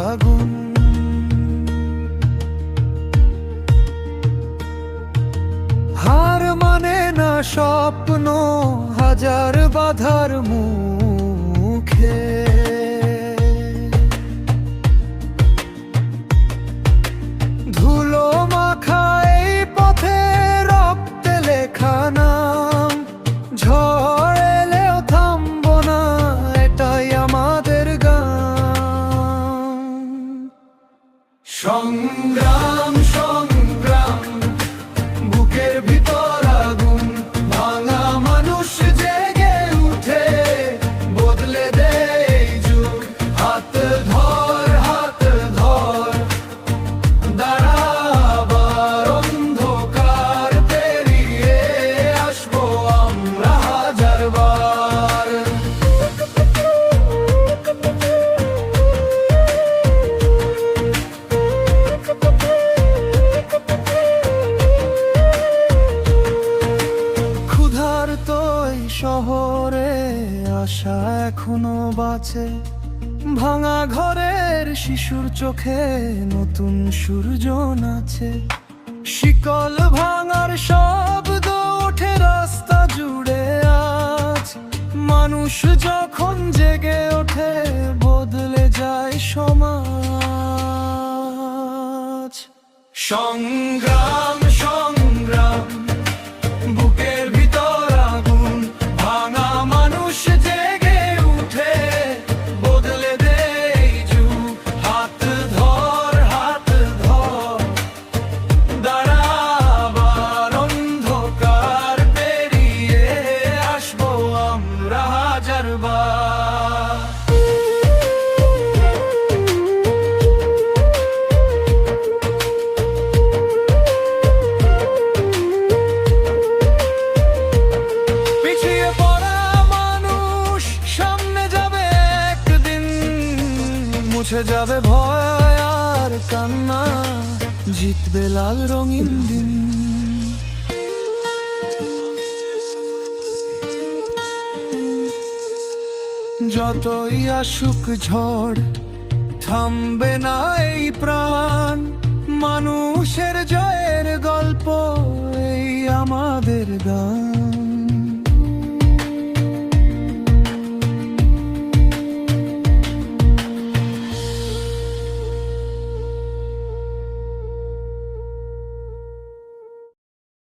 আগুন। হার মানে না স্বপ্ন হাজার বাধার মুখে, ধুলো মাখা এই পথে রক্তে লেখা নাম। ঝড় এলেও থামবো না, এটাই আমাদের গান। সংগ্রাম সংগ্রাম, বুকের ভিতর আগুন, ভাঙা মানুষ জেগে উঠে বদলে দেয় এই যুগ। হাত ধর হাত ধর, দাঁড়াবার অন্ধকার পেরিয়ে আসবো আমরা হাজারবার। ক্ষুধার্ত এই শহরে আশা এখনো বাঁচে, ভাঙা ঘরের শিশুর চোখে নতুন সূর্য নাচে। শিকল ভাঙার শব্দ ওঠে রাস্তা জুড়ে আজ। মানুষ যখন জেগে ওঠে বদলে যায় সমাজ। সংগ্রাম সংগ্রাম, বুকের ভিতর আগুন, ভাঙা মানুষ জেগে উঠে বদলে দেয় যুগ। হাত ধর হাত ধর, দাঁড়াবার অন্ধকার পেরিয়ে আসবো আমরা হাজারবার। পিছিয়ে পড়া মানুষ সামনে যাবে একদিন, মুছে যাবে ভয় আর কান্না, জিতবে লাল রঙিন দিন। যতই আসুক ঝড় থামবে না এই প্রাণ। মানুষের জয়ের গল্প এই আমাদের গান।